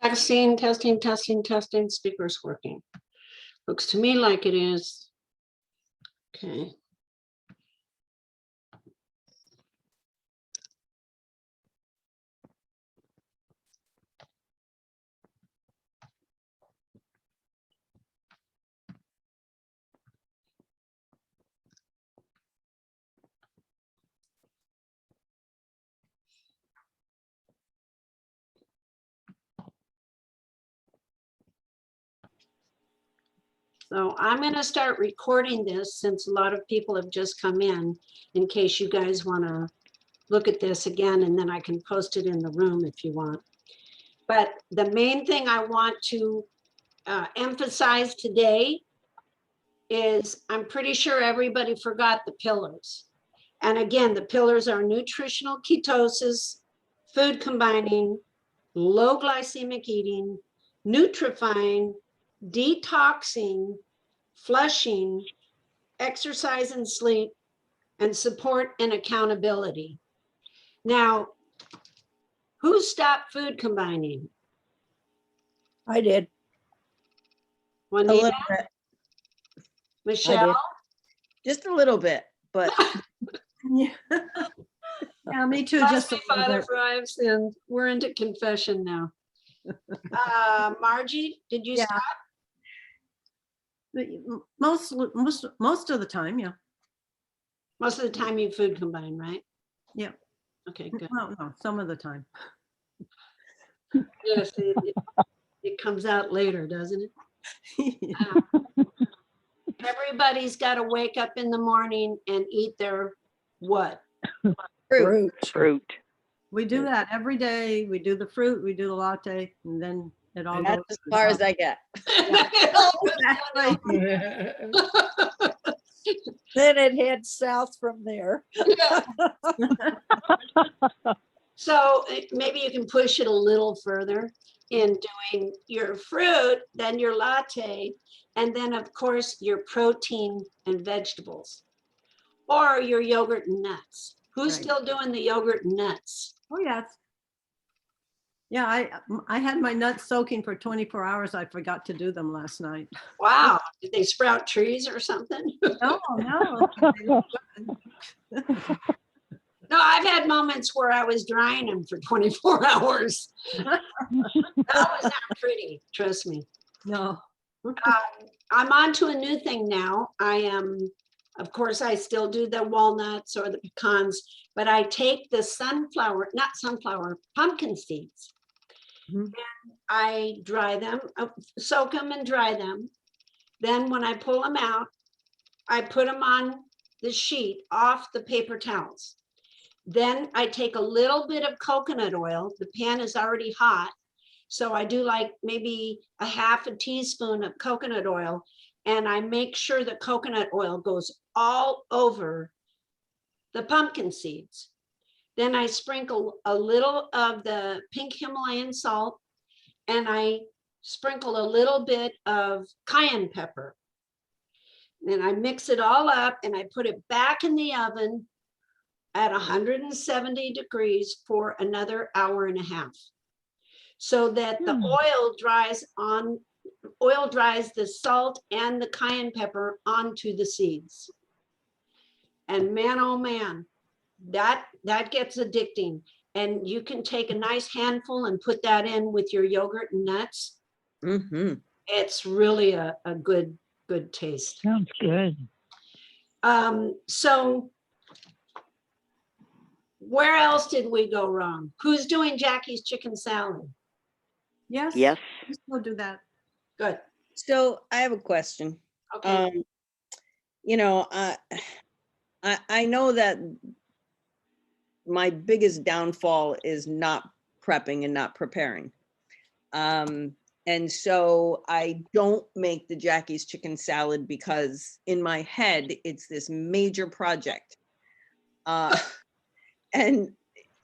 Testing, testing, testing, testing, speaker's working. Looks to me like it is. Okay. So I'm going to start recording this since a lot of people have just come in case you guys want to look at this again, and then I can post it in the room if you want. But the main thing I want to emphasize today is I'm pretty sure everybody forgot the pillars. And again, the pillars are nutritional ketosis, food combining, low glycemic eating, nutrifying, detoxing, flushing, exercise and sleep, and support and accountability. Now, who stopped food combining? I did. A Juanita, little bit. Michelle? Just a little bit, but Yeah, me too. Must Just be a little Father bit. Fives, and we're into confession now. Margie, did you Yeah. stop? Most of the time, yeah. Most of the time you food combine, right? Yeah. Okay, good. Well, no, some of the time. Yes, it comes out later, doesn't it? Everybody's got to wake up in the morning and eat their what? fruit. We do that every day. We do the fruit, we do the latte, and then it all That's goes. as to the far as top. I get. Exactly. Then it heads south from there. Yeah. So maybe you can push it a little further in doing your fruit, then your latte, and then of course your protein and vegetables, or your yogurt and nuts. Who's Right. still doing the yogurt and nuts? Oh, yes. Yeah, I had my nuts soaking for 24 hours. I forgot to do them last night. Wow, did they sprout trees or something? No, no. No, I've had moments where I was drying them for 24 hours. That was not pretty, trust me. No. I'm on to a new thing now. I am, of course, I still do the walnuts or the pecans, but I take the pumpkin seeds. Mhm. And I dry them, soak them and dry them. Then when I pull them out, I put them on the sheet off the paper towels. Then I take a little bit of coconut oil. The pan is already hot. So I do like maybe a half a teaspoon of coconut oil, and I make sure the coconut oil goes all over the pumpkin seeds. Then I sprinkle a little of the pink Himalayan salt, and I sprinkle a little bit of cayenne pepper. Then I mix it all up and I put it back in the oven at 170 degrees for another hour and a half, so that the oil dries the salt and the cayenne pepper onto the seeds. And man, oh man, that gets addicting. And you can take a nice handful and put that in with your yogurt and nuts. Mm-hmm. It's really a good taste. Sounds good. So where else did we go wrong? Who's doing Jackie's chicken salad? Yes. Yes. We still do that. Good. So I have a question. Okay. You know, I know that my biggest downfall is not prepping and not preparing. And so I don't make the Jackie's chicken salad because in my head, it's this major project. And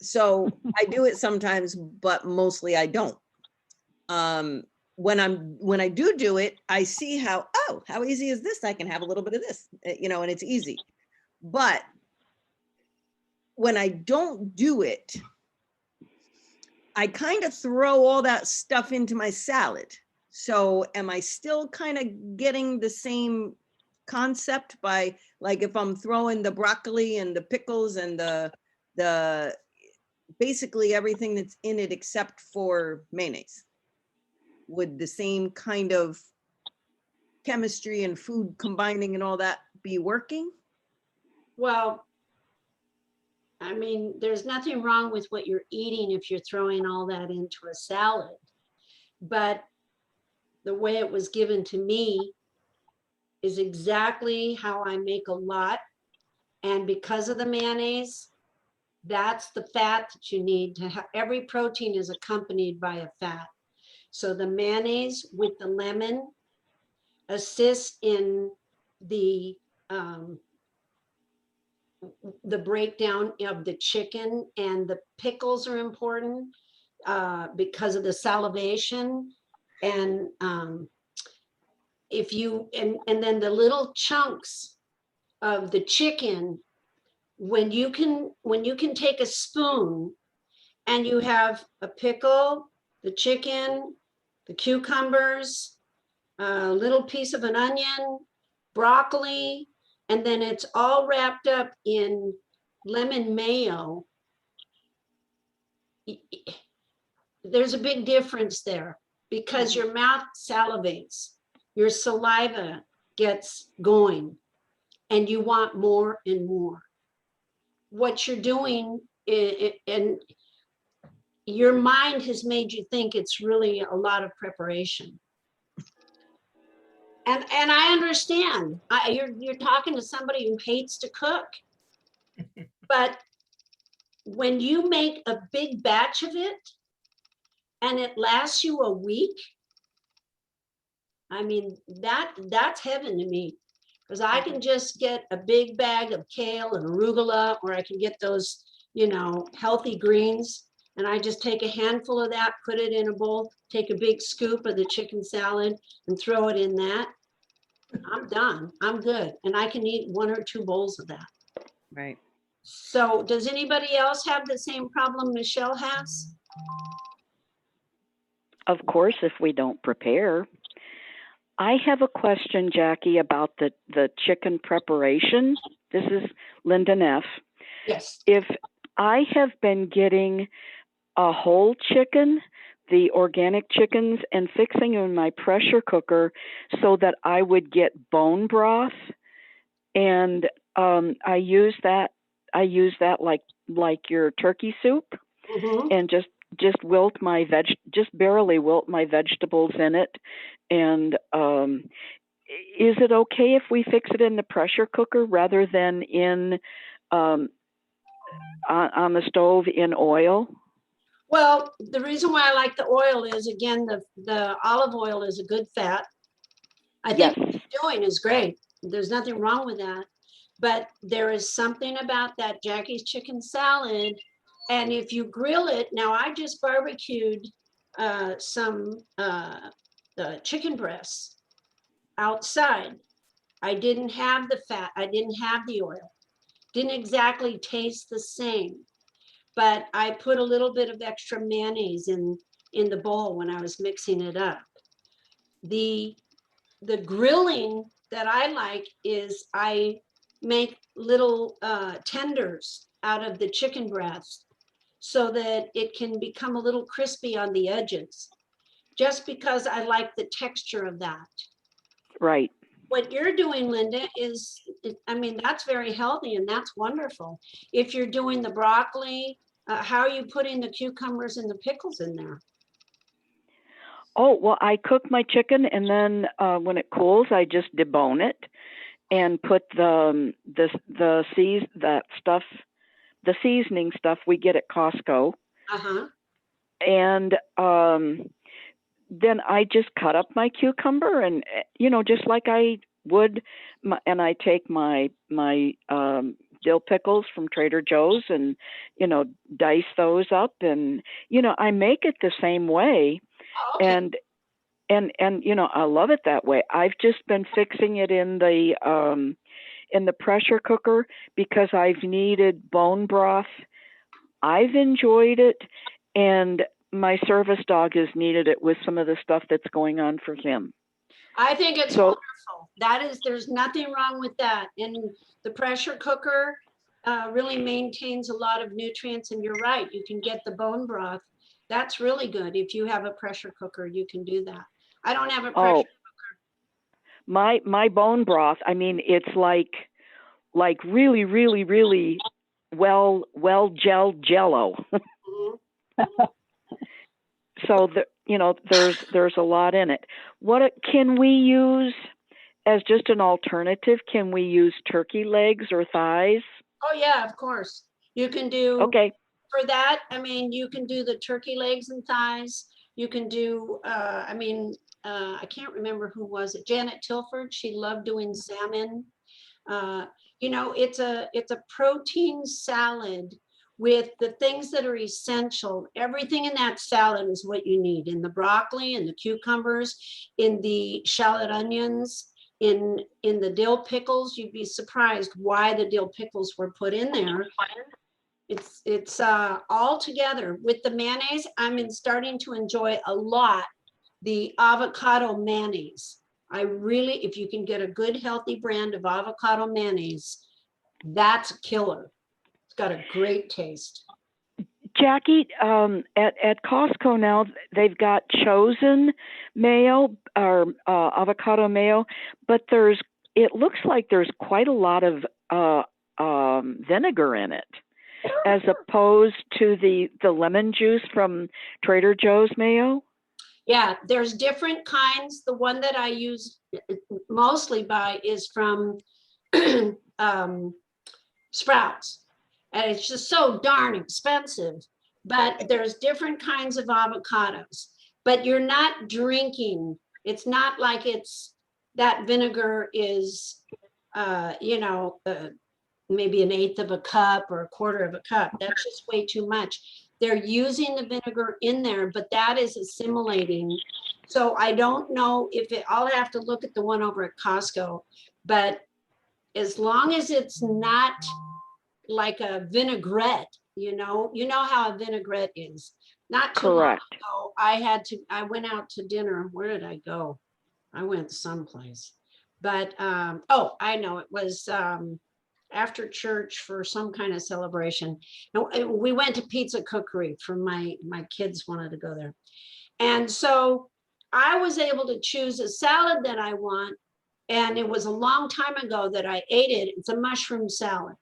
so I do it sometimes, but mostly I don't. When I do it, I see how easy is this? I can have a little bit of this, you know, and it's easy. But when I don't do it, I kind of throw all that stuff into my salad. So am I still kind of getting the same concept by, like, if I'm throwing the broccoli and the pickles and the basically everything that's in it except for mayonnaise? Would the same kind of chemistry and food combining and all that be working? Well, I mean, there's nothing wrong with what you're eating if you're throwing all that into a salad. But the way it was given to me is exactly how I make a lot. And because of the mayonnaise, that's the fat that you need to have. Every protein is accompanied by a fat. So the mayonnaise with the lemon assists in um, the breakdown of the chicken, and the pickles are important because of the salivation. And if you, and then the little chunks of the chicken, when you can take a spoon and you have a pickle, the chicken, the cucumbers, a little piece of an onion, broccoli, and then it's all wrapped up in lemon mayo. There's a big difference there because your mouth salivates, your saliva gets going, and you want more and more. What you're doing, and your mind has made you think it's really a lot of preparation. And I understand. You're talking to somebody who hates to cook, but when you make a big batch of it and it lasts you a week, I mean, that's heaven to me, because I can just get a big bag of kale and arugula, or I can get those, healthy greens, and I just take a handful of that, put it in a bowl, take a big scoop of the chicken salad and throw it in that. I'm done. I'm good. And I can eat 1 or 2 bowls of that. Right. So does anybody else have the same problem Michelle has? Of course, if we don't prepare. I have a question, Jackie, about the chicken preparation. This is Lyndon F. Yes. If I have been getting a whole chicken, the organic chickens, and fixing them in my pressure cooker so that I would get bone broth, and I use that like your turkey soup, and just barely wilt my vegetables in it. And is it okay if we fix it in the pressure cooker rather than in on the stove in oil? Well, the reason why I like the oil is, again, the olive oil is a good fat. I think Yes. what you're doing is great. There's nothing wrong with that. But there is something about that Jackie's chicken salad. And if you grill it, now I just barbecued some chicken breasts outside. I didn't have the fat. I didn't have the oil. Didn't exactly taste the same. But I put a little bit of extra mayonnaise in the bowl when I was mixing it up. The grilling that I like is I make little tenders out of the chicken breast so that it can become a little crispy on the edges, just because I like the texture of that. Right. What you're doing, Linda, is, I mean, that's very healthy and that's wonderful. If you're doing the broccoli, how are you putting the cucumbers and the pickles in there? Oh, well, I cook my chicken, and then when it cools, I just debone it and put the seasoning stuff we get at Costco. And then I just cut up my cucumber, and just like I would, and I take my dill pickles from Trader Joe's and dice those up, and I make it the same way. Oh, okay. And I love it that way. I've just been fixing it in the pressure cooker because I've needed bone broth. I've enjoyed it, and my service dog has needed it with some of the stuff that's going on for him. I think it's So- wonderful. There's nothing wrong with that. And the pressure cooker really maintains a lot of nutrients, and you're right, you can get the bone broth. That's really good. If you have a pressure cooker, you can do that. I don't have a pressure. My bone broth, I mean, it's like really, really, really well gelled jello. Mhm. So there's a lot in it. Can we use as just an alternative? Can we use turkey legs or thighs? Oh, yeah, of course. You can do. Okay. For that, I mean, you can do the turkey legs and thighs. You can do, I can't remember who was it, Janet Tilford. She loved doing salmon. It's a protein salad with the things that are essential. Everything in that salad is what you need, in the broccoli and the cucumbers, in the shallot onions, in the dill pickles. You'd be surprised why the dill pickles were put in there. It's all together with the mayonnaise. I'm starting to enjoy a lot the avocado mayonnaise. I really, if you can get a good healthy brand of avocado mayonnaise, that's a killer. It's got a great taste. Jackie, at Costco now, they've got chosen mayo or avocado mayo, but it looks like there's quite a lot of vinegar in it, as opposed to the lemon juice from Trader Joe's mayo. Yeah, there's different kinds. The one that I use mostly by is from Sprouts. And it's just so darn expensive. But there's different kinds of avocados. But you're not drinking. It's not like that vinegar is, maybe an eighth of a cup or a quarter of a cup. That's just way too much. They're using the vinegar in there, but that is assimilating. So I don't know I'll have to look at the one over at Costco, but as long as it's not like a vinaigrette, you know how a vinaigrette is. Not too Correct. long ago, I went out to dinner. Where did I go? I went someplace, but, I know it was, after church for some kind of celebration. And we went to Pizza Cookery for my kids wanted to go there. And so I was able to choose a salad that I want. And it was a long time ago that I ate it. It's a mushroom salad.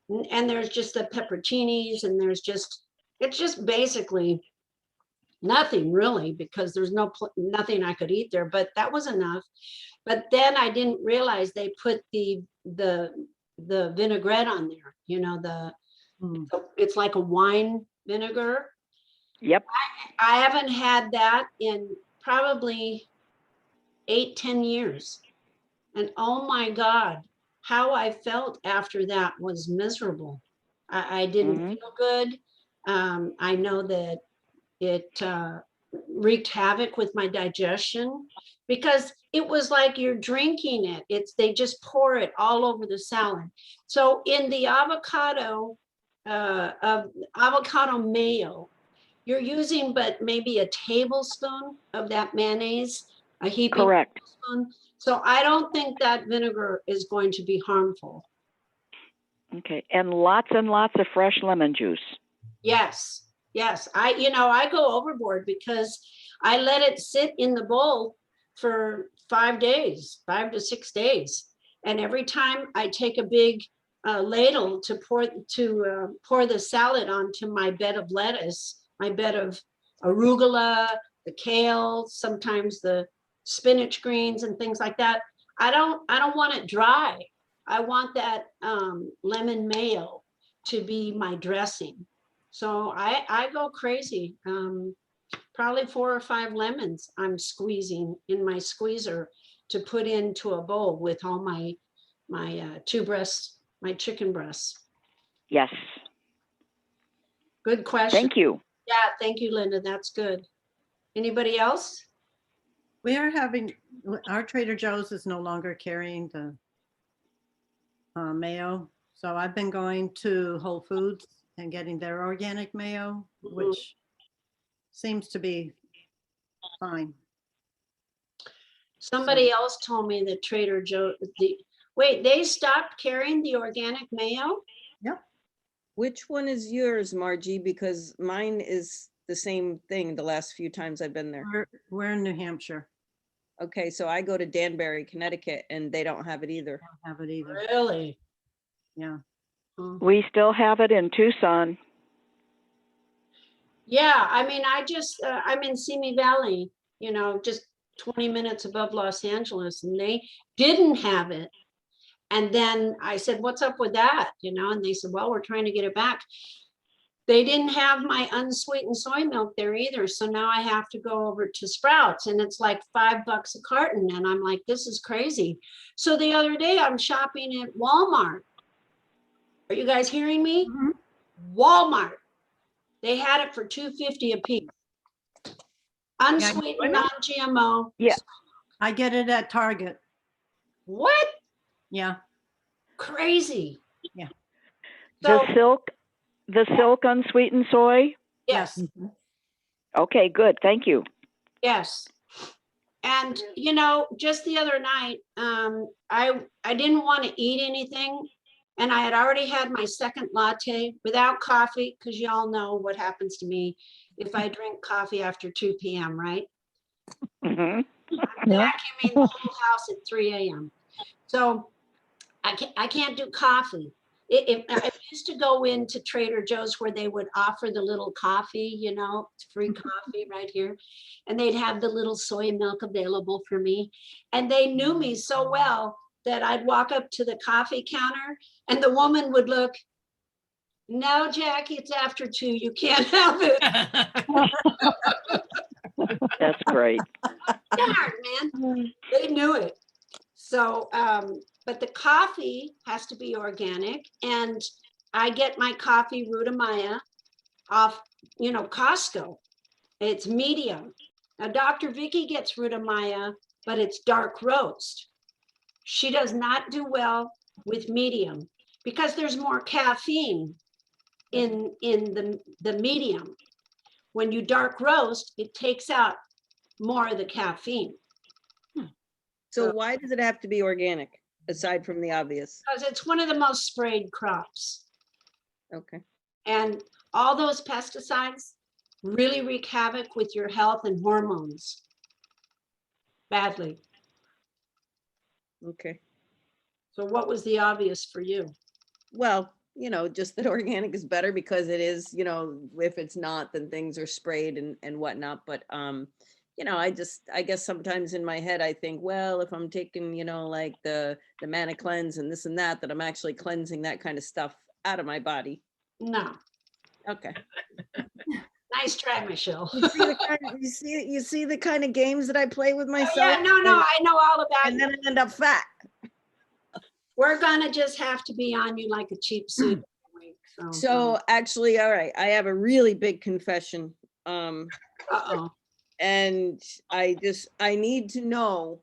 And there's just the pepperoncinis, and it's just basically nothing really, because there's nothing I could eat there, but that was enough. But then I didn't realize they put the vinaigrette on there, it's like a wine vinegar. Yep. I haven't had that in probably 8-10 years. And oh my God, how I felt after that was miserable. I didn't feel good. I know that it wreaked havoc with my digestion, because it was like you're drinking it. They just pour it all over the salad. So in the avocado mayo, you're using but maybe a tablespoon of that mayonnaise, a heaping Correct. tablespoon. So I don't think that vinegar is going to be harmful. Okay, and lots of fresh lemon juice. Yes. I go overboard because I let it sit in the bowl for 5 to 6 days. And every time I take a big ladle to pour the salad onto my bed of lettuce, my bed of arugula, the kale, sometimes the spinach greens and things like that. I don't want it dry. I want that lemon mayo to be my dressing. So I go crazy. Probably 4 or 5 lemons I'm squeezing in my squeezer to put into a bowl with all my my chicken breasts. Yes. Good question. Thank you. Yeah, thank you, Linda. That's good. Anybody else? We are having, our Trader Joe's is no longer carrying the mayo. So I've been going to Whole Foods and getting their organic mayo, which seems to be fine. Somebody else told me that Trader Joe, wait, they stopped carrying the organic mayo? Which one is yours, Margie? Because mine is the same thing the last few times I've been there. We're in New Hampshire. Okay, so I go to Danbury, Connecticut, and they don't have it either. Don't have it either. Really? Yeah. We still have it in Tucson. Yeah, I mean, I'm in Simi Valley, you know, just 20 minutes above Los Angeles, and they didn't have it. And then I said, what's up with that? You know, and they said, well, we're trying to get it back. They didn't have my unsweetened soy milk there either. So now I have to go over to Sprouts, and it's like $5 a carton. And I'm like, this is crazy. So the other day I'm shopping at Walmart. Are you guys hearing me? Mhm. Walmart. They had it for $2.50 a piece. Unsweetened, non-GMO. Yeah. I get it at Target. What? Yeah. Crazy. Yeah. So, The silk unsweetened soy? yes, Okay, good. Thank you. yes. And, you know, just the other night, I didn't want to eat anything. And I had already had my second latte without coffee, because y'all know what happens to me if I drink coffee after 2 p.m., right? Mhm. I'm vacuuming the whole house at 3 a.m. So I can't do coffee. I used to go into Trader Joe's where they would offer the little coffee, you know, free coffee right here. And they'd have the little soy milk available for me. And they knew me so well that I'd walk up to the coffee counter and the woman would look, no, Jackie, it's after 2. You can't have it. That's great. Darn, man. They knew it. So, but the coffee has to be organic, and I get my coffee Rudamaya off, you know, Costco. It's medium. Now, Dr. Vicky gets Rudamaya, but it's dark roast. She does not do well with medium because there's more caffeine in the medium. When you dark roast, it takes out more of the caffeine. So why does it have to be organic, aside from the obvious? Because it's one of the most sprayed crops. Okay. And all those pesticides really wreak havoc with your health and hormones. Badly. Okay. So what was the obvious for you? Well, you know, just that organic is better because it is, you know, if it's not, then things are sprayed and whatnot. But, you know, I guess sometimes in my head, I think, well, if I'm taking, you know, like the Mana Cleanse and this and that I'm actually cleansing that kind of stuff out of my body. No. Okay. Nice try, Michelle. You see the kind of games that I play with myself? Yeah, no, I know all about And it. then I end up fat. We're gonna just have to be on you like a cheap suit. So actually, all right, I have a really big confession. Uh-oh. And I need to know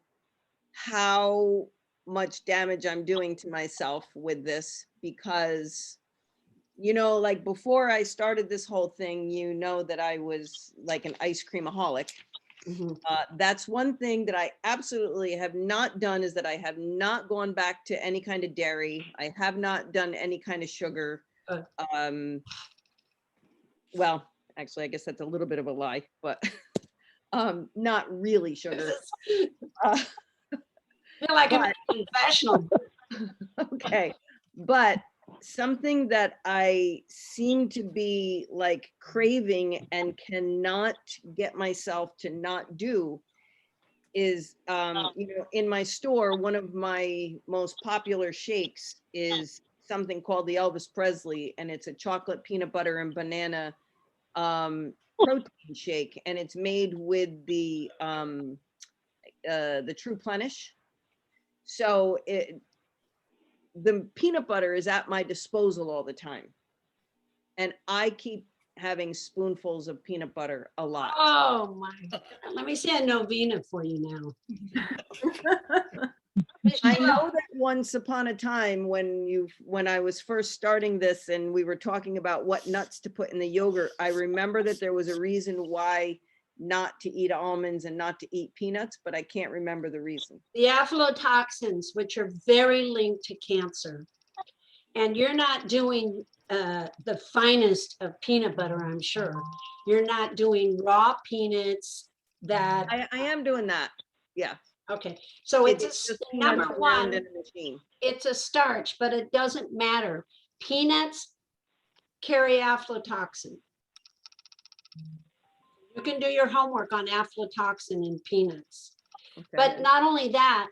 how much damage I'm doing to myself with this, because, you know, like before I started this whole thing, you know that I was like an ice creamaholic. Mhm. That's one thing that I absolutely have not done, is that I have not gone back to any kind of dairy. I have not done any kind of sugar. Well, actually, I guess that's a little bit of a lie, but not really sugar. Feel like I'm in a confessional. Okay, but something that I seem to be like craving and cannot get myself to not do is, you know, in my store, one of my most popular shakes is something called the Elvis Presley, and it's a chocolate, peanut butter, and banana protein shake, and it's made with the True Plenish. So the peanut butter is at my disposal all the time, and I keep having spoonfuls of peanut butter a lot. Oh my God. Let me say a novena for you now. I know that once upon a time when I was first starting this and we were talking about what nuts to put in the yogurt, I remember that there was a reason why not to eat almonds and not to eat peanuts, but I can't remember the reason. The aflatoxins, which are very linked to cancer. And you're not doing the finest of peanut butter, I'm sure. You're not doing raw peanuts that, I am doing that. Yeah. okay. So it's just number peanuts ground one, in a machine. it's a starch, but it doesn't matter. Peanuts carry aflatoxin. You can do your homework on aflatoxin in peanuts. Okay. But not only that,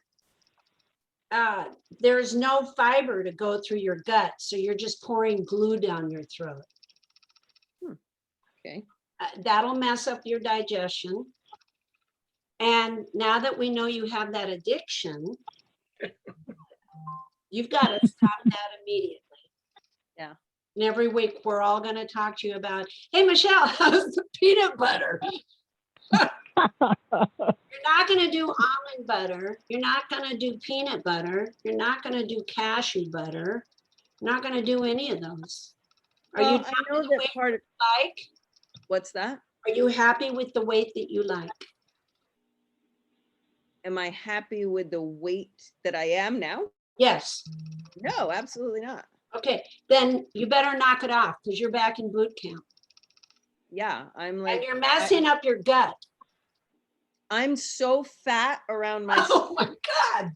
there's no fiber to go through your gut. So you're just pouring glue down your throat. Okay. That'll mess up your digestion. And now that we know you have that addiction, you've got to stop that immediately. Yeah. And every week we're all going to talk to you about, hey, Michelle, how's the peanut butter? You're not going to do almond butter. You're not going to do peanut butter. You're not going to do cashew butter. You're not going to do any of those. Are you Well, I know that part of, like? what's that? Are you happy with the weight that you like? Am I happy with the weight that I am now? Yes. No, absolutely not. Okay, then you better knock it off because you're back in boot camp. Yeah, I'm And like, you're messing up your gut. I'm so fat around my, Oh my God.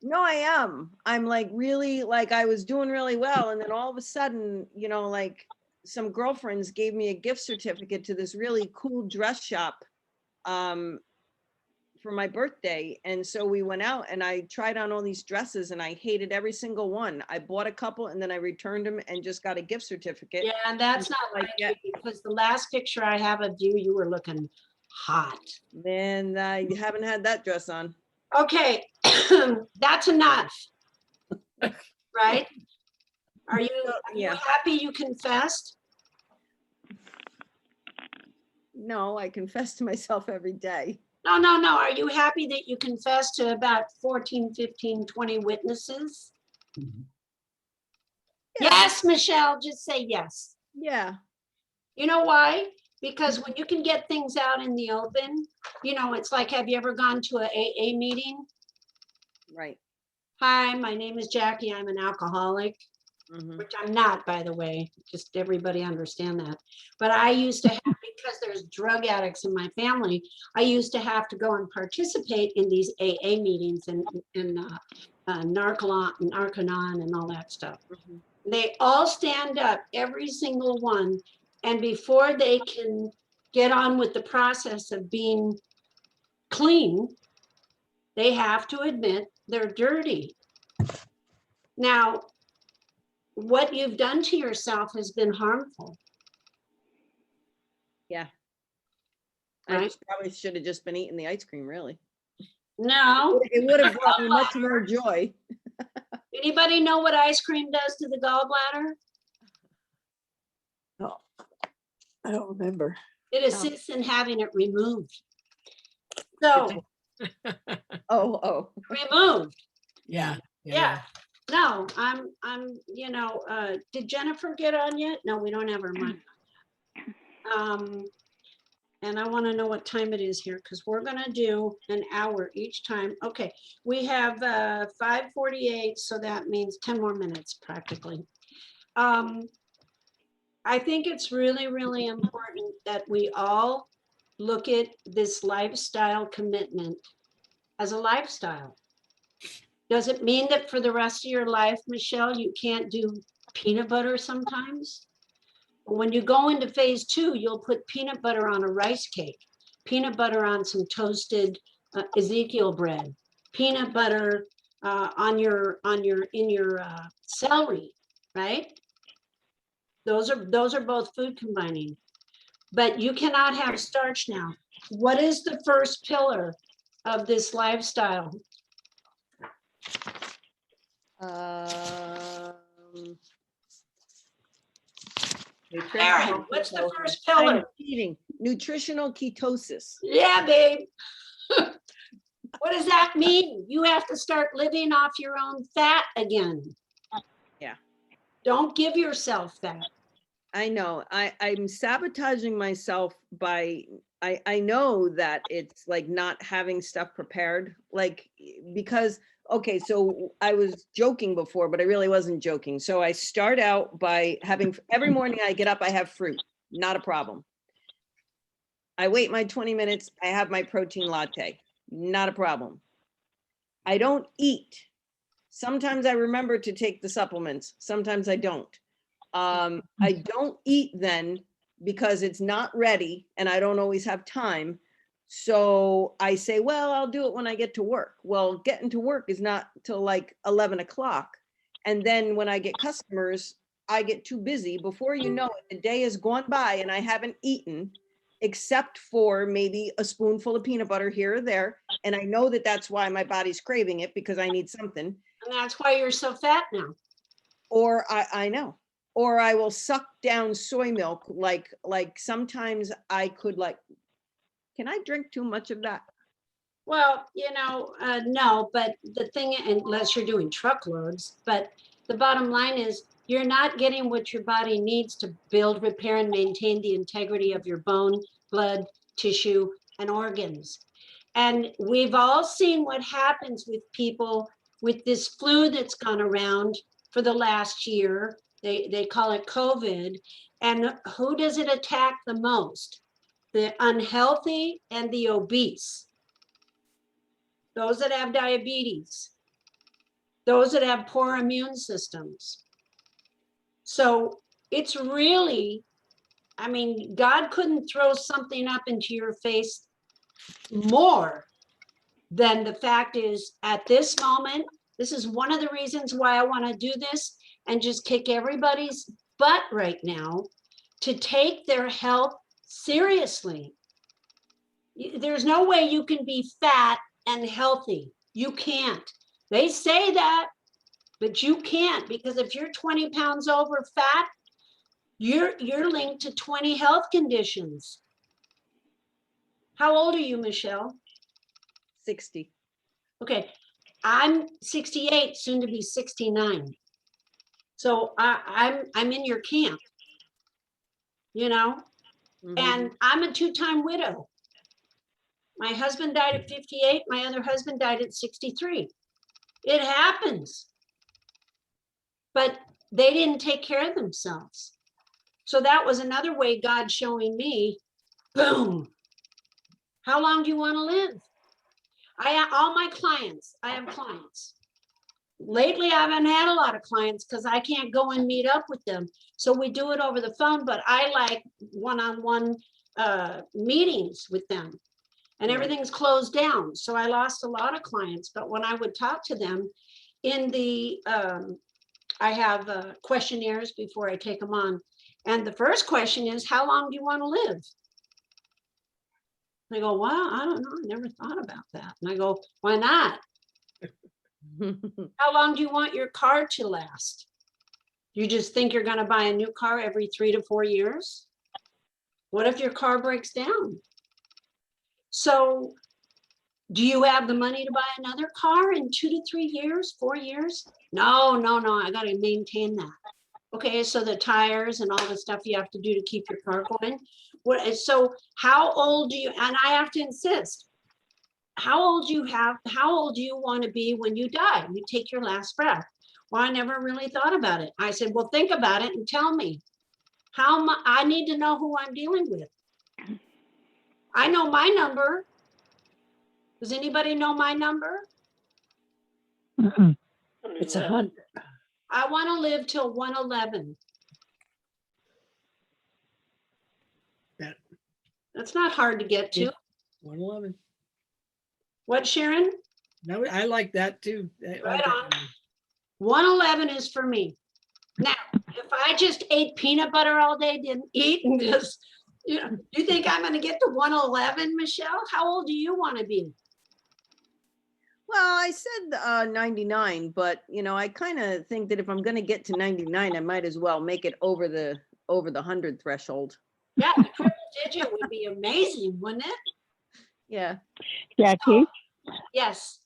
no, I am. I'm like really, like I was doing really well. And then all of a sudden, you know, like some girlfriends gave me a gift certificate to this really cool dress shop for my birthday. And so we went out and I tried on all these dresses and I hated every single one. I bought a couple and then I returned them and just got a gift certificate. Yeah, and that's not Like, like yeah. you, because the last picture I have of you, you were looking hot. Man, I haven't had that dress on. Okay, that's enough. Right? Are you Yeah. happy you confessed? No, I confess to myself every day. No, no, no. Are you happy that you confessed to about 14, 15, 20 witnesses? Yeah. Yes, Michelle, just say yes. Yeah. You know why? Because when you can get things out in the open, you know, it's like, have you ever gone to a AA meeting? Right. Hi, my name is Jackie. I'm an alcoholic, which I'm not, by the way, just everybody understand that. But I used to have, because there's drug addicts in my family, I used to have to go and participate in these AA meetings and Narcanon and all that stuff. They all stand up, every single one. And before they can get on with the process of being clean, they have to admit they're dirty. Now, what you've done to yourself has been harmful. Yeah. Right? I probably should have just been eating the ice cream, really. No. It would have brought me much more joy. Anybody know what ice cream does to the gallbladder? Oh, I don't remember. It assists in having it removed. So, Oh. removed. Yeah. Yeah. No, I'm, did Jennifer get on yet? No, we don't have her mic on yet. And I want to know what time it is here because we're going to do an hour each time. Okay, we have 5:48, so that means 10 more minutes practically. I think it's really, really important that we all look at this lifestyle commitment as a lifestyle. Does it mean that for the rest of your life, Michelle, you can't do peanut butter sometimes? When you go into phase 2, you'll put peanut butter on a rice cake, peanut butter on some toasted Ezekiel bread, peanut butter in your celery, right? Those are both food combining, but you cannot have starch now. What is the first pillar of this lifestyle? Aaron, what's the first pillar? Eating nutritional ketosis. Yeah, babe. What does that mean? You have to start living off your own fat again. Yeah. Don't give yourself that. I know. I'm sabotaging myself by, I know that it's like not having stuff prepared, like, because, okay, so I was joking before, but I really wasn't joking. So I start out by having, every morning I get up, I have fruit, not a problem. I wait my 20 minutes, I have my protein latte, not a problem. I don't eat. Sometimes I remember to take the supplements, sometimes I don't. I don't eat then because it's not ready and I don't always have time. So I say, well, I'll do it when I get to work. Well, getting to work is not till like 11 o'clock. And then when I get customers, I get too busy. Before you know it, the day has gone by and I haven't eaten except for maybe a spoonful of peanut butter here or there. And I know that that's why my body's craving it, because I need something. And that's why you're so fat now. Or I know, or I will suck down soy milk. Like sometimes I could like, can I drink too much of that? Well, no, but the thing, unless you're doing truckloads, but the bottom line is you're not getting what your body needs to build, repair, and maintain the integrity of your bone, blood, tissue, and organs. And we've all seen what happens with people with this flu that's gone around for the last year. They call it COVID. And who does it attack the most? The unhealthy and the obese. Those that have diabetes, those that have poor immune systems. So it's really, I mean, God couldn't throw something up into your face more than the fact is at this moment, this is one of the reasons why I want to do this and just kick everybody's butt right now to take their health seriously. There's no way you can be fat and healthy. You can't. They say that, but you can't, because if you're 20 pounds over fat, you're linked to 20 health conditions. How old are you, Michelle? 60. Okay, I'm 68, soon to be 69. So I'm in your camp, Mhm. and I'm a two-time widow. My husband died at 58. My other husband died at 63. It happens. But they didn't take care of themselves. So that was another way God showing me, boom, how long do you want to live? All my clients, I have clients. Lately, I haven't had a lot of clients because I can't go and meet up with them. So we do it over the phone, but I like one-on-one meetings with them. And Right. everything's closed down. So I lost a lot of clients, but when I would talk to them in the, I have questionnaires before I take them on. And the first question is, how long do you want to live? They go, well, I don't know. I never thought about that. And I go, why not? How long do you want your car to last? You just think you're going to buy a new car every 3 to 4 years? What if your car breaks down? So do you have the money to buy another car in 2 to 3 years, 4 years? No, I got to maintain that. Okay, so the tires and all the stuff you have to do to keep your car going. So how old do you, and I have to insist, how old do you want to be when you die? You take your last breath. Well, I never really thought about it. I said, well, think about it and tell me I need to know who I'm dealing with. I know my number. Does anybody know my number? It's 100. I want to live till 111. That- That's not hard to get to. Yeah. 111. What, Sharon? No, I like that too. I like Right that on. one. 111 is for me. Now, if I just ate peanut butter all day, didn't eat and just, you think I'm going to get to 111, Michelle? How old do you want to be? Well, I said 99, but I kind of think that if I'm going to get to 99, I might as well make it over the 100 threshold. Yeah, the triple digit would be amazing, wouldn't it? Yeah. Jackie, Yes.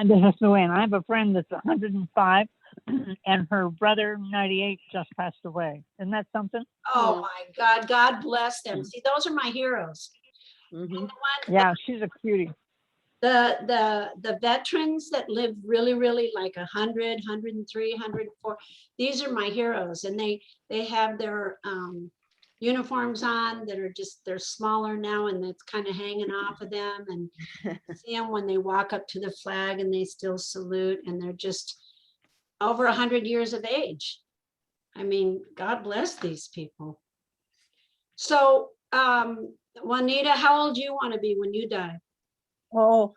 This is Luann. I have a friend that's 105 and her brother, 98, just passed away. Isn't that something? Oh Mm. my God, God bless them. See, those are my heroes. Mhm. The one, Yeah, she's a cutie. the veterans that live really, really like 100, 103, 104, these are my heroes. And they have their uniforms on that are just, they're smaller now and it's kind of hanging off of them. And see them when they walk up to the flag and they still salute, and they're just over 100 years of age. I mean, God bless these people. So, Juanita, how old do you want to be when you die? Oh,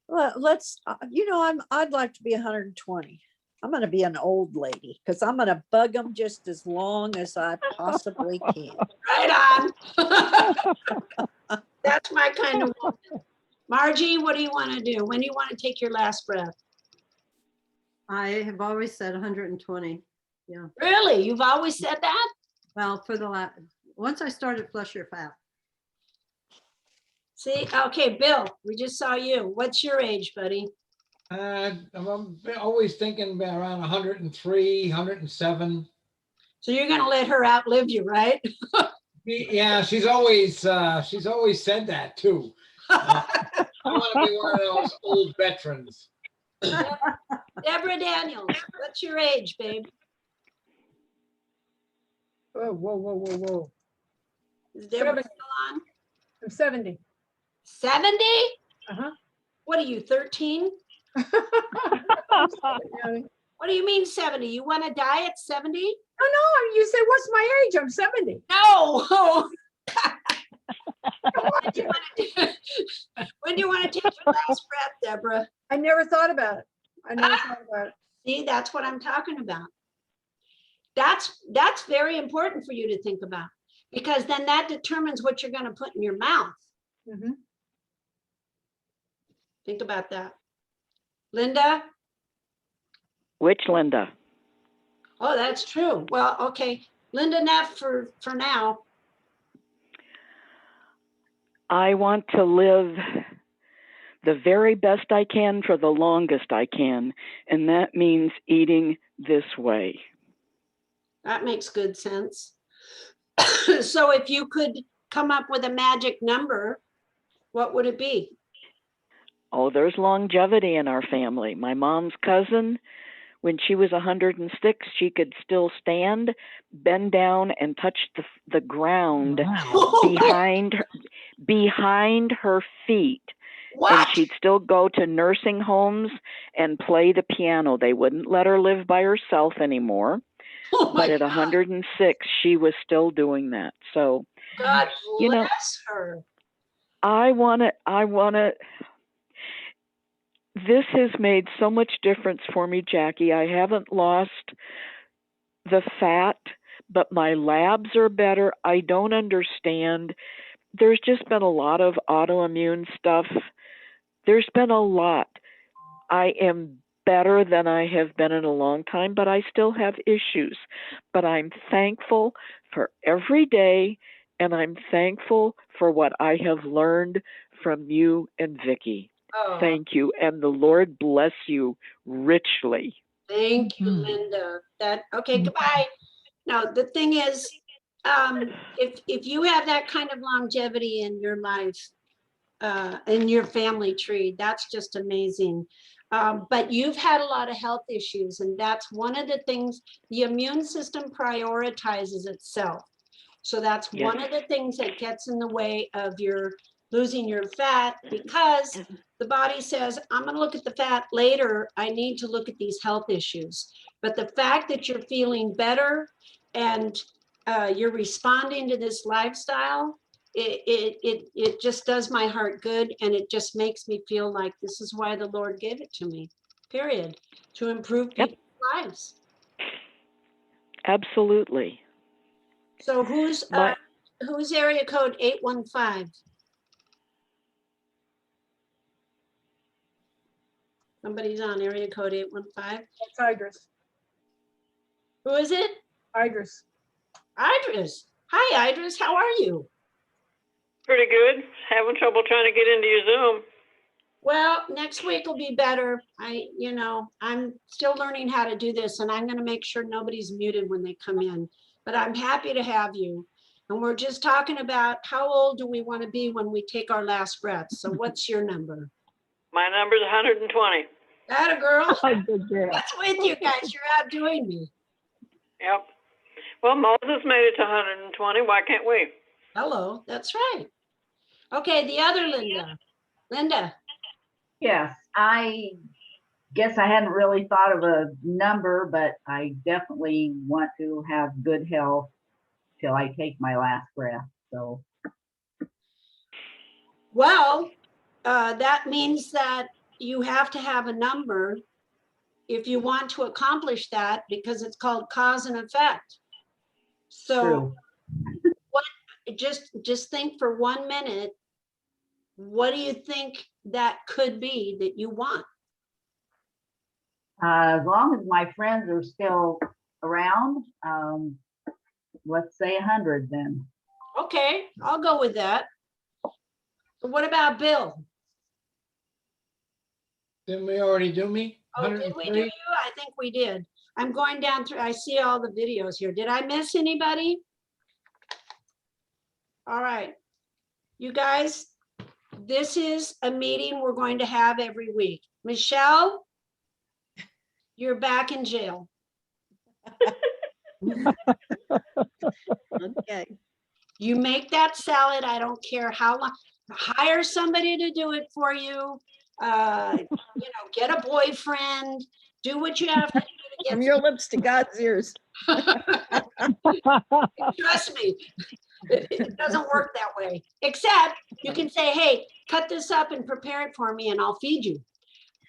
let's, I'd like to be 120. I'm going to be an old lady because I'm going to bug them just as long as I possibly can. Right on. That's my kind of woman. Margie, what do you want to do? When do you want to take your last breath? I have always said 120. Yeah. Really? You've always said that? Well, for the last, once I started Flush Your Fat. See, okay, Bill, we just saw you. What's your age, buddy? I'm always thinking around 103, 107. So you're gonna let her outlive you, right? Yeah, she's always said that too. I want to be one of those old veterans. Deborah Daniels, what's your age, babe? Whoa, whoa, whoa, whoa, whoa. Is Deborah 70. still on? I'm 70. 70? Uh-huh. What are you, 13? No, What do you mean 70? You want to die at 70? no, you said, what's my age? I'm 70. No. When do you want to take your last breath, Deborah? I never thought about it. I never thought about it. See, that's what I'm talking about. That's very important for you to think about, because then that determines what you're going to put in your mouth. Mhm. Think about that. Linda? Which Linda? Oh, that's true. Well, okay. Linda Neff for now. I want to live the very best I can for the longest I can, and that means eating this way. That makes good sense. So if you could come up with a magic number, what would it be? Oh, there's longevity in our family. My mom's cousin, when she was 106, she could still stand, bend down, and touch the ground behind her feet. And What? she'd still go to nursing homes and play the piano. They wouldn't let her live by herself anymore. Oh my But at God. 106, she was still doing that. So, God you know, bless her. I want to, this has made so much difference for me, Jackie. I haven't lost the fat, but my labs are better. I don't understand. There's just been a lot of autoimmune stuff. There's been a lot. I am better than I have been in a long time, but I still have issues. But I'm thankful for every day, and I'm thankful for what I have learned from you and Vicki. Oh, Thank you, and the Lord bless you richly. thank you, Linda. Okay, goodbye. Now, the thing is, if you have that kind of longevity in your life, in your family tree, that's just amazing. But you've had a lot of health issues, and that's one of the things. The immune system prioritizes itself. So that's Yes. one of the things that gets in the way of your losing your fat, because the body says, I'm going to look at the fat later. I need to look at these health issues. But the fact that you're feeling better and you're responding to this lifestyle, it just does my heart good, and it just makes me feel like this is why the Lord gave it to me, period, to improve Yep. people's lives. Absolutely. So who's area code 815? Somebody's on area code 815. That's Idris. Who is it? Idris. Idris. Hi, Idris. How are you? Pretty good. Having trouble trying to get into your Zoom. Well, next week will be better. I'm still learning how to do this, and I'm gonna make sure nobody's muted when they come in. But I'm happy to have you. And we're just talking about how old do we want to be when we take our last breath? So what's your number? My number's 120. That a girl? Oh, good girl. What's with you guys? You're outdoing me. Yep. Well, Moses made it to 120. Why can't we? Hello, that's right. Okay, the other Linda. Linda, Yes, I guess I hadn't really thought of a number, but I definitely want to have good health till I take my last breath. So, well, that means that you have to have a number if you want to accomplish that, because it's called cause and effect. So true. just think for 1 minute, what do you think that could be that you want? As long as my friends are still around, let's say 100 then. Okay, I'll go with that. What about Bill? Didn't we already do me? Oh, did we do 103? you? I think we did. I'm going down through, I see all the videos here. Did I miss anybody? All right. You guys, this is a meeting we're going to have every week. Michelle, you're back in jail. Okay. You make that salad, I don't care how long, hire somebody to do it for you. Get a boyfriend, do what you have to do From to your lips to God's ears. trust me, it doesn't work that way. Except you can say, hey, cut this up and prepare it for me and I'll feed you.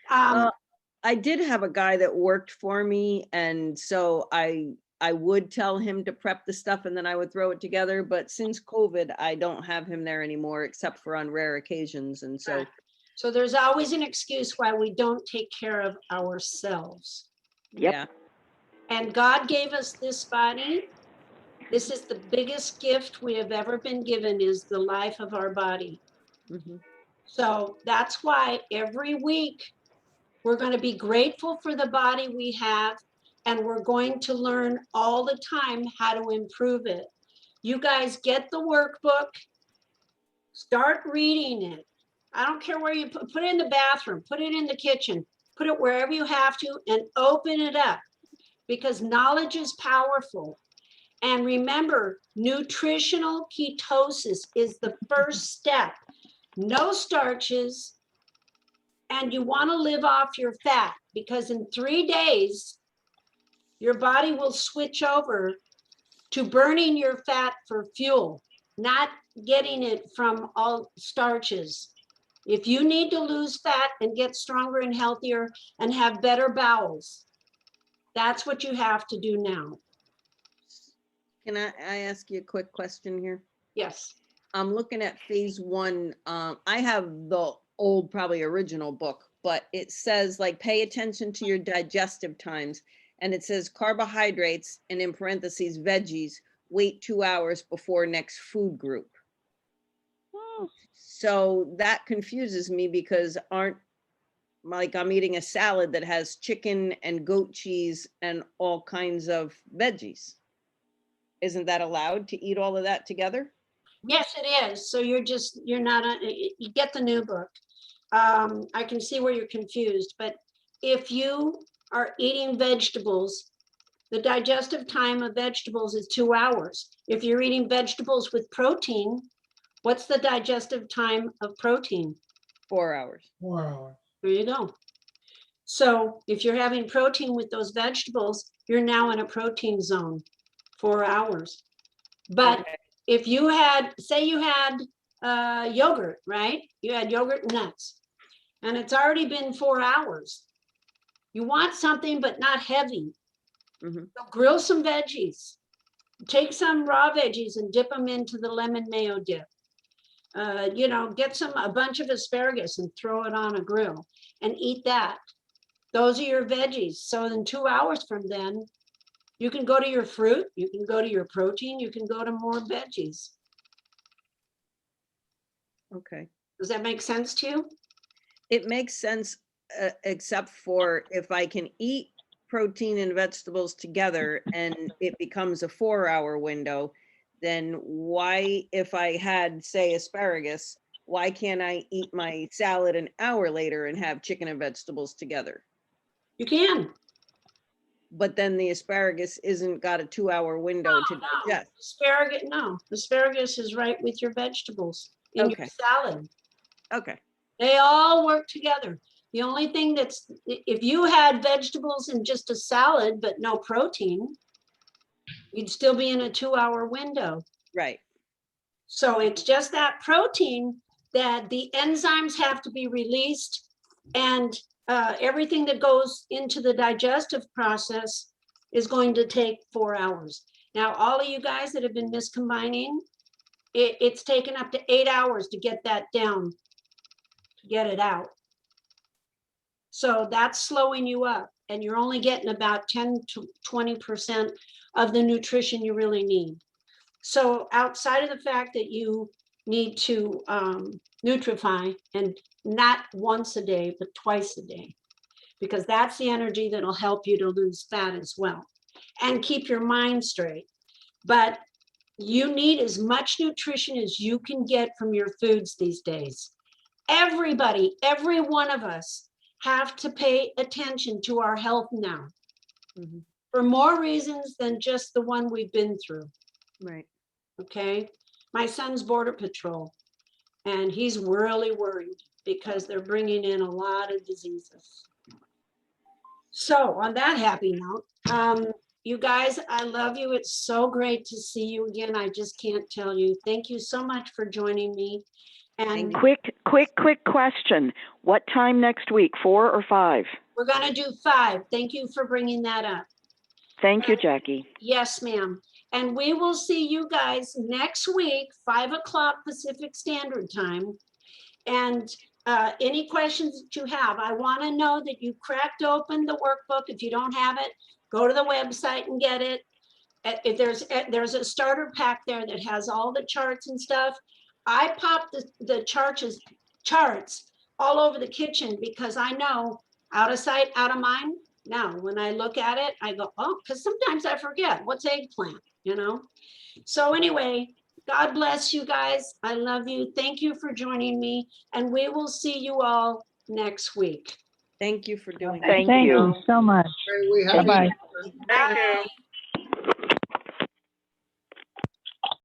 I did have a guy that worked for me, and so I would tell him to prep the stuff and then I would throw it together. But since COVID, I don't have him there anymore except for on rare occasions. And so, So there's always an excuse why we don't take care of ourselves. Yep. yeah. And God gave us this body. This is the biggest gift we have ever been given, is the life of our body. Mhm. So that's why every week we're going to be grateful for the body we have, and we're going to learn all the time how to improve it. You guys get the workbook, start reading it. I don't care where you put it in the bathroom, put it in the kitchen, put it wherever you have to, and open it up, because knowledge is powerful. And remember, nutritional ketosis is the first step. No starches, and you want to live off your fat, because in 3 days, your body will switch over to burning your fat for fuel, not getting it from all starches. If you need to lose fat and get stronger and healthier and have better bowels, that's what you have to do now. Can I ask you a quick question here? Yes. I'm looking at phase 1. I have the old, probably original book, but it says like, pay attention to your digestive times. And it says carbohydrates, and in parentheses, veggies, wait 2 hours before next food group. So that confuses me, because I'm eating a salad that has chicken and goat cheese and all kinds of veggies. Isn't that allowed to eat all of that together? Yes, it is. So you're not, you get the new book. I can see where you're confused, but if you are eating vegetables, the digestive time of vegetables is 2 hours. If you're eating vegetables with protein, what's the digestive time of protein? 4 hours. 4 hours. There you go. So if you're having protein with those vegetables, you're now in a protein zone, 4 hours. But Okay. if you had, say you had yogurt, right? You had yogurt and nuts, and it's already been 4 hours. You want something, but not heavy. Mhm. So grill some veggies. Take some raw veggies and dip them into the lemon mayo dip. Get a bunch of asparagus and throw it on a grill and eat that. Those are your veggies. So in 2 hours from then, you can go to your fruit, you can go to your protein, you can go to more veggies. Okay. Does that make sense to you? It makes sense, except for if I can eat protein and vegetables together and it becomes a 4-hour window, then why, if I had, say, asparagus, why can't I eat my salad an hour later and have chicken and vegetables together? You can. But then the asparagus isn't got a 2-hour window to digest. Asparagus, no, asparagus is right with your vegetables in your Okay. salad. Okay. They all work together. The only thing that's, if you had vegetables in just a salad, but no protein, you'd still be in a 2-hour window. Right. So it's just that protein that the enzymes have to be released, and everything that goes into the digestive process is going to take 4 hours. Now, all of you guys that have been miscombining, it's taken up to 8 hours to get that down, to get it out. So that's slowing you up, and you're only getting about 10 to 20% of the nutrition you really need. So outside of the fact that you need to nutrify, and not once a day, but twice a day, because that's the energy that'll help you to lose fat as well and keep your mind straight. But you need as much nutrition as you can get from your foods these days. Everybody, every one of us have to pay attention to our health now, Mhm. for more reasons than just the one we've been through. Right. Okay, my son's border patrol, and he's really worried because they're bringing in a lot of diseases. So on that happy note, you guys, I love you. It's so great to see you again. I just can't tell you. Thank you so much for joining me. And Quick question. What time next week, 4 or 5? we're gonna do 5. Thank you for bringing that up. Thank you, Jackie. Yes, ma'am. And we will see you guys next week, 5 o'clock Pacific Standard Time. And any questions that you have, I want to know that you cracked open the workbook. If you don't have it, go to the website and get it. If there's a starter pack there that has all the charts and stuff. I popped the charts all over the kitchen because I know out of sight, out of mind. Now, when I look at it, I go, oh, because sometimes I forget what's eggplant, you know? So anyway, God bless you guys. I love you. Thank you for joining me. And we will see you all next week. Thank you for doing Thank that. Thank you. so much. We have Bye-bye. Bye.